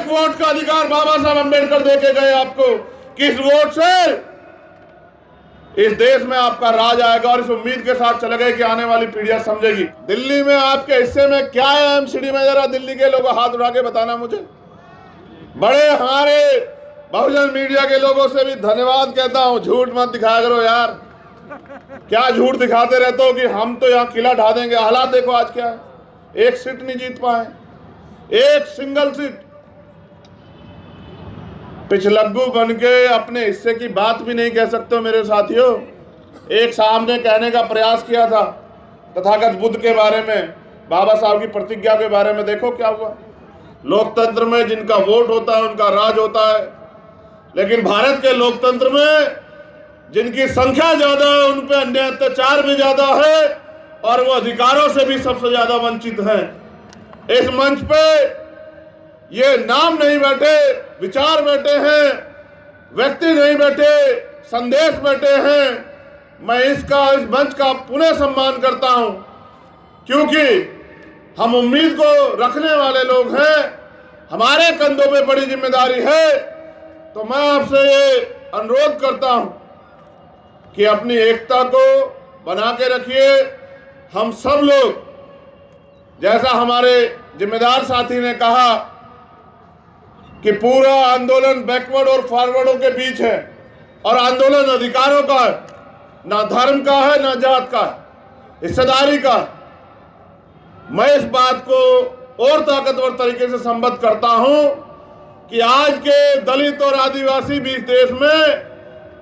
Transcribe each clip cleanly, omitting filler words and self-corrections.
एक वोट का अधिकार बाबा साहब अम्बेडकर देके गए आपको। किस वोट से इस देश में आपका राज आएगा, और इस उम्मीद के साथ चले गए कि आने वाली पीढ़ियां समझेगी। दिल्ली में आपके हिस्से में क्या है एमसीडी में, जरा दिल्ली के लोग हाथ उठा के बताना मुझे। बड़े हमारे बहुजन मीडिया के लोगों से भी धन्यवाद कहता हूं, झूठ मत दिखाया करो यार। क्या झूठ दिखाते रहते हो कि हम तो यहाँ किला ढा देंगे। हालात देखो आज क्या है, एक सीट नहीं जीत पाए, एक सिंगल सीट। पिछलग्गू बन के अपने हिस्से की बात भी नहीं कह सकते हो मेरे साथियों। एक साहब ने कहने का प्रयास किया था तथागत बुद्ध के बारे में, बाबा साहब की प्रतिज्ञा के बारे में, देखो क्या हुआ। लोकतंत्र में जिनका वोट होता है उनका राज होता है, लेकिन भारत के लोकतंत्र में जिनकी संख्या ज्यादा है उन पे अन्याय अत्याचार भी ज्यादा है, और वो अधिकारों से भी सबसे ज्यादा वंचित हैं। इस मंच पे ये नाम नहीं बैठे, विचार बैठे हैं, व्यक्ति नहीं बैठे, संदेश बैठे हैं। मैं इस मंच का पुनः सम्मान करता हूं, क्योंकि हम उम्मीद को रखने वाले लोग हैं, हमारे कंधों पे बड़ी जिम्मेदारी है। तो मैं आपसे ये अनुरोध करता हूं कि अपनी एकता को बना के रखिए। हम सब लोग, जैसा हमारे जिम्मेदार साथी ने कहा कि पूरा आंदोलन बैकवर्ड और फॉरवर्डों के बीच है, और आंदोलन अधिकारों का है, ना धर्म का है ना जात का है, हिस्सेदारी का है। मैं इस बात को और ताकतवर तरीके से संबद्ध करता हूं कि आज के दलित और आदिवासी भी इस देश में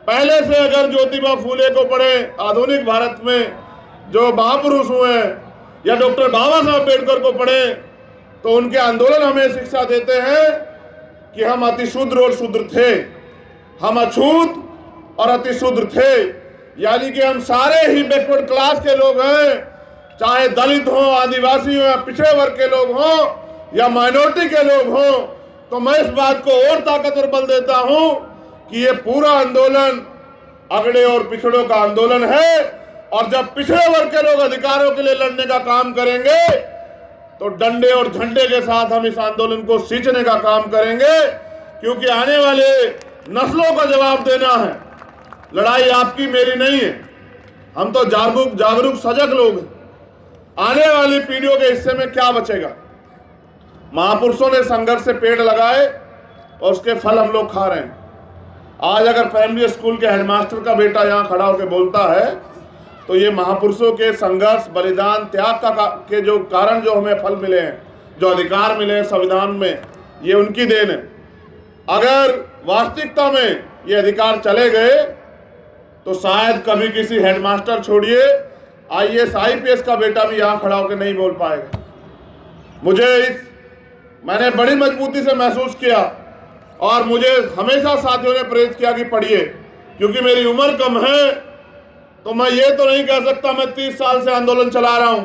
पहले से अगर ज्योतिबा फूले को पढ़े, आधुनिक भारत में जो महापुरुष हुए, या डॉक्टर बाबा साहब अम्बेडकर को पढ़े, तो उनके आंदोलन हमें शिक्षा देते हैं कि हम अति शूद्र और शूद्र थे, हम अछूत और अति शूद्र थे। यानी कि हम सारे ही बैकवर्ड क्लास के लोग हैं, चाहे दलित हो, आदिवासी हो, या पिछड़े वर्ग के लोग हों, या माइनॉरिटी के लोग हों। तो मैं इस बात को और ताकतवर बल देता हूं कि ये पूरा आंदोलन अगड़े और पिछड़ों का आंदोलन है, और जब पिछड़े वर्ग के लोग अधिकारों के लिए लड़ने का काम करेंगे तो डंडे और झंडे के साथ हम इस आंदोलन को सींचने का काम करेंगे, क्योंकि आने वाले नस्लों का जवाब देना है। लड़ाई आपकी मेरी नहीं है, हम तो जागरूक सजग लोग हैं। आने वाली पीढ़ियों के हिस्से में क्या बचेगा। महापुरुषों ने संघर्ष से पेड़ लगाए और उसके फल हम लोग खा रहे हैं। आज अगर प्राइमरी स्कूल के हेडमास्टर का बेटा यहाँ खड़ा होकर बोलता है तो ये महापुरुषों के संघर्ष, बलिदान, त्याग के जो कारण जो हमें फल मिले हैं, जो अधिकार मिले हैं संविधान में, ये उनकी देन है। अगर वास्तविकता में ये अधिकार चले गए तो शायद कभी किसी हेडमास्टर छोड़िए IAS IPS का बेटा भी यहाँ खड़ा होकर नहीं बोल पाएगा। मैंने बड़ी मजबूती से महसूस किया, और मुझे हमेशा साथियों ने प्रेरित किया कि पढ़िए, क्योंकि मेरी उम्र कम है। तो मैं ये तो नहीं कह सकता मैं 30 साल से आंदोलन चला रहा हूं,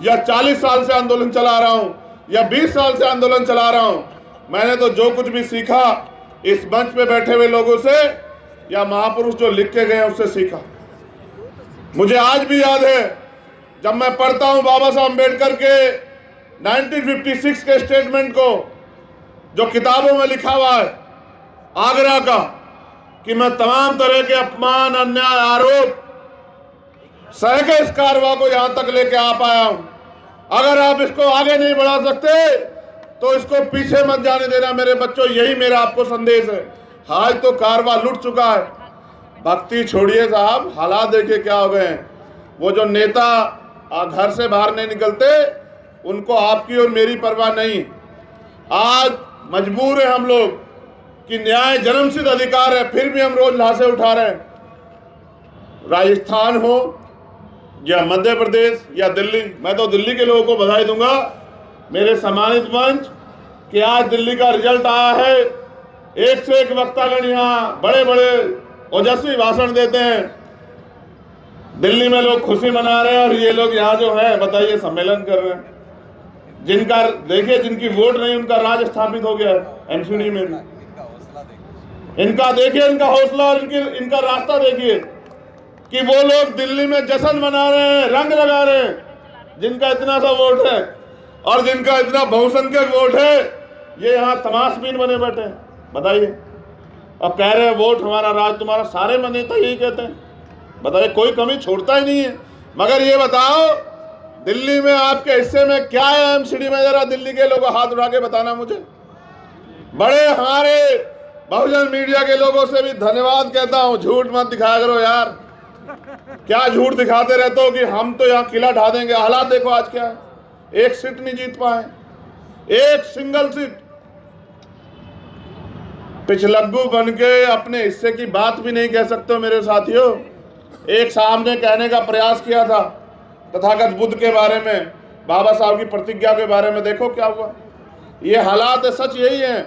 या 40 साल से आंदोलन चला रहा हूं, या 20 साल से आंदोलन चला रहा हूं। मैंने तो जो कुछ भी सीखा इस मंच पे बैठे हुए लोगों से, या महापुरुष जो लिख के गए उससे सीखा। मुझे आज भी याद है जब मैं पढ़ता हूं बाबा साहब अम्बेडकर के 1956 के स्टेटमेंट को, जो किताबों में लिखा हुआ है आगरा का, कि मैं तमाम तरह के अपमान, अन्याय, आरोप सह के इस कारवा को यहां तक लेके आ पाया हूं। अगर आप इसको आगे नहीं बढ़ा सकते तो इसको पीछे मत जाने देना मेरे बच्चों, यही मेरा आपको संदेश है। आज तो कारवा लुट चुका है, भक्ति छोड़िए साहब, हालात देखिए क्या हो गए हैं। वो जो नेता घर से बाहर नहीं निकलते, उनको आपकी और मेरी परवाह नहीं। आज मजबूर है हम लोग कि न्याय जन्मसिद्ध अधिकार है, फिर भी हम रोज लाशें उठा रहे हैं। राजस्थान हो या मध्य प्रदेश या दिल्ली, मैं तो दिल्ली के लोगों को बधाई दूंगा, मेरे सम्मानित मंच, कि आज दिल्ली का रिजल्ट आया है। एक से एक वक्तागण यहाँ बड़े बड़े ओजस्वी भाषण देते हैं, दिल्ली में लोग खुशी मना रहे हैं, और ये लोग यहाँ जो है बताइए सम्मेलन कर रहे हैं। जिनका देखिए, जिनकी वोट नहीं उनका राज स्थापित हो गया है एमसीडी में। इनका देखिए, इनका हौसला और इनका रास्ता देखिए कि वो लोग दिल्ली में जश्न मना रहे हैं, रंग लगा रहे हैं, जिनका इतना सा वोट है और जिनका इतना बहुसंख्यक वोट है। ये यहाँ तमाशबीन बने बैठे हैं, बताइए। अब कह रहे हैं वोट हमारा राज तुम्हारा, सारे नेता यही कहते हैं, बताइए, कोई कमी छोड़ता ही नहीं है। मगर ये बताओ दिल्ली में आपके हिस्से में क्या है एमसीडी में, जरा दिल्ली के लोगों हाथ उठा के बताना मुझे। बड़े हमारे बहुजन मीडिया के लोगों से भी धन्यवाद कहता हूं, झूठ मत दिखाया करो यार, क्या झूठ दिखाते रहते हो कि हम तो यहाँ किला ढा देंगे। हालात देखो आज क्या है, एक सीट नहीं जीत पाए, एक सिंगल सीट। पिछलग्गू बन के अपने हिस्से की बात भी नहीं कह सकते हो मेरे साथियों। एक सामने कहने का प्रयास किया था तथागत बुद्ध के बारे में, बाबा साहब की प्रतिज्ञा के बारे में, देखो क्या हुआ। ये हालात है, सच यही है।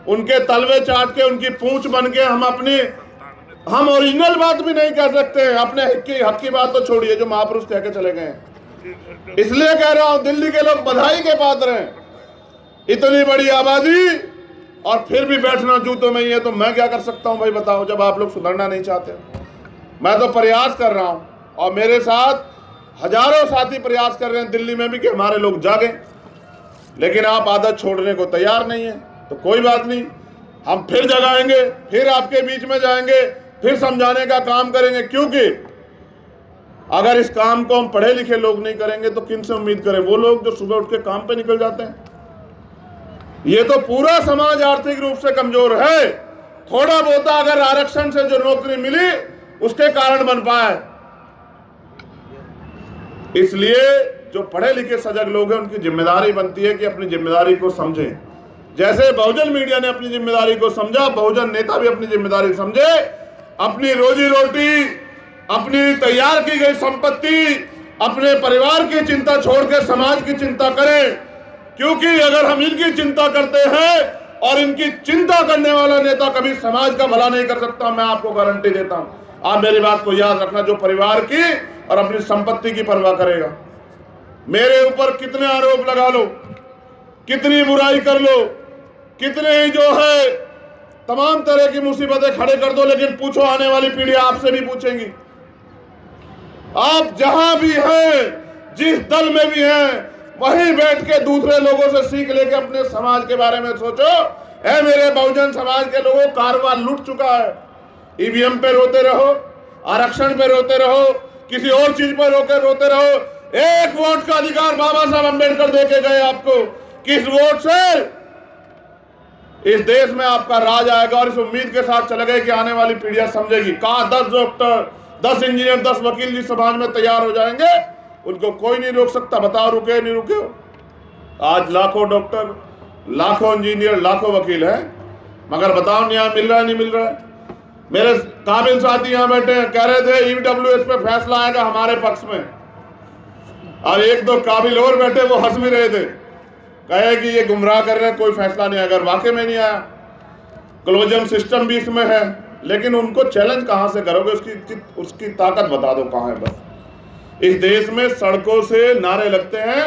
उनके तलवे चाट के, उनकी पूंछ बन के हम ओरिजिनल बात भी नहीं कर सकते हैं। अपने हक की बात तो छोड़िए जो महापुरुष कह के चले गए हैं। इसलिए कह रहा हूं दिल्ली के लोग बधाई के पात्र हैं। इतनी बड़ी आबादी और फिर भी बैठना जूतों में ही है, तो मैं क्या कर सकता हूं भाई बताओ, जब आप लोग सुधरना नहीं चाहते। मैं तो प्रयास कर रहा हूं और मेरे साथ हजारों साथी प्रयास कर रहे हैं दिल्ली में भी कि हमारे लोग जागें, लेकिन आप आदत छोड़ने को तैयार नहीं है। तो कोई बात नहीं, हम फिर जगाएंगे, फिर आपके बीच में जाएंगे, फिर समझाने का काम करेंगे। क्योंकि अगर इस काम को हम पढ़े लिखे लोग नहीं करेंगे तो किन से उम्मीद करें, वो लोग जो सुबह उठ के काम पे निकल जाते हैं। ये तो पूरा समाज आर्थिक रूप से कमजोर है। थोड़ा बहुत अगर आरक्षण से जो नौकरी मिली उसके कारण बन पाए। इसलिए जो पढ़े लिखे सजग लोग हैं उनकी जिम्मेदारी बनती है कि अपनी जिम्मेदारी को समझें। जैसे बहुजन मीडिया ने अपनी जिम्मेदारी को समझा, बहुजन नेता भी अपनी जिम्मेदारी समझे। अपनी रोजी रोटी, अपनी तैयार की गई संपत्ति, अपने परिवार की चिंता छोड़कर समाज की चिंता करें। क्योंकि अगर हम इनकी चिंता करते हैं और इनकी चिंता करने वाला नेता कभी समाज का भला नहीं कर सकता, मैं आपको गारंटी देता हूं। आप मेरी बात को याद रखना, जो परिवार की और अपनी संपत्ति की परवाह करेगा। मेरे ऊपर कितने आरोप लगा लो, कितनी बुराई कर लो, कितने ही जो है तमाम तरह की मुसीबतें खड़े कर दो, लेकिन पूछो आने वाली पीढ़ी आपसे भी पूछेंगी। आप जहां भी हैं, जिस दल में भी हैं, वहीं बैठ के दूसरे लोगों से सीख लेके अपने समाज के बारे में सोचो। ऐ मेरे बहुजन समाज के लोगों, कारवां लूट चुका है। ईवीएम पे रोते रहो, आरक्षण पे रोते रहो, किसी और चीज पर रोते रहो। एक वोट का अधिकार बाबा साहब अम्बेडकर देके गए आपको। किस वोट से इस देश में आपका राज आएगा, और इस उम्मीद के साथ चले गए कि आने वाली पीढ़ियां समझेगी। कहां 10 डॉक्टर, 10 इंजीनियर, 10 वकील जिस समाज में तैयार हो जाएंगे, उनको कोई नहीं रोक सकता। बताओ रुके नहीं रुके। आज लाखों डॉक्टर, लाखों इंजीनियर, लाखों वकील हैं, मगर बताओ न्याय मिल रहा है नहीं मिल रहा है। मेरे काबिल साथी यहाँ बैठे हैं, कह रहे थे ईडब्ल्यूएस पे फैसला आएगा हमारे पक्ष में, और एक दो काबिल और बैठे वो हंस भी रहे थे, कहे कि ये गुमराह कर रहे हैं, कोई फैसला नहीं आया। अगर वाकई में नहीं आया, क्लोजन सिस्टम भी इसमें है, लेकिन उनको चैलेंज कहां से करोगे, उसकी ताकत बता दो कहां है। बस इस देश में सड़कों से नारे लगते हैं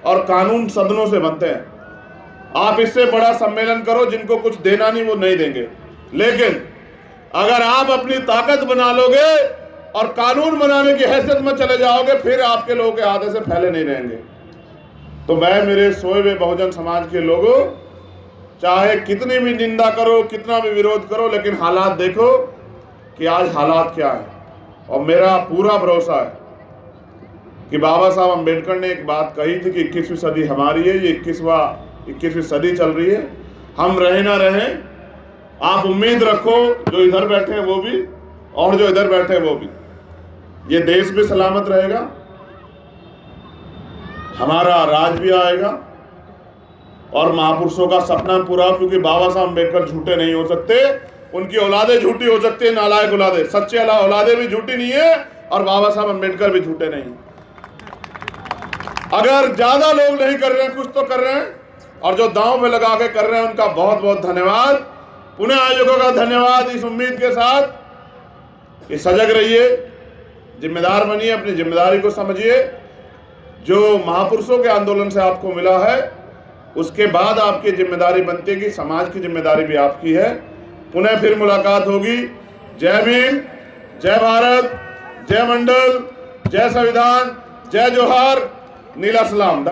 और कानून सदनों से बनते हैं। आप इससे बड़ा सम्मेलन करो, जिनको कुछ देना नहीं वो नहीं देंगे, लेकिन अगर आप अपनी ताकत बना लोगे और कानून बनाने की हैसियत में चले जाओगे, फिर आपके लोगों के आधे से फैले नहीं रहेंगे। तो मैं मेरे सोए हुए बहुजन समाज के लोगों, चाहे कितनी भी निंदा करो, कितना भी विरोध करो, लेकिन हालात देखो कि आज हालात क्या है। और मेरा पूरा भरोसा है कि बाबा साहब अम्बेडकर ने एक बात कही थी कि 21वीं सदी हमारी है, ये 21वीं सदी चल रही है। हम रहे ना रहें, आप उम्मीद रखो, जो इधर बैठे हैं वो भी और जो इधर बैठे हैं वो भी, ये देश भी सलामत रहेगा, हमारा राज भी आएगा और महापुरुषों का सपना पूरा। क्योंकि बाबा साहब अम्बेडकर झूठे नहीं हो सकते, उनकी औलादे झूठी हो सकती है, नालायक औलादे। सच्चे औलादे भी झूठी नहीं है और बाबा साहब अम्बेडकर भी झूठे नहीं। अगर ज्यादा लोग नहीं कर रहे हैं, कुछ तो कर रहे हैं, और जो दांव में लगा के कर रहे हैं उनका बहुत बहुत धन्यवाद। पुनः आयोगों का धन्यवाद, इस उम्मीद के साथ कि सजग रहिए, जिम्मेदार बनिए, अपनी जिम्मेदारी को समझिए। जो महापुरुषों के आंदोलन से आपको मिला है, उसके बाद आपकी जिम्मेदारी बनती है कि समाज की जिम्मेदारी भी आपकी है। पुनः फिर मुलाकात होगी। जय भीम, जय भारत, जय मंडल, जय संविधान, जय जोहार, नीला सलाम।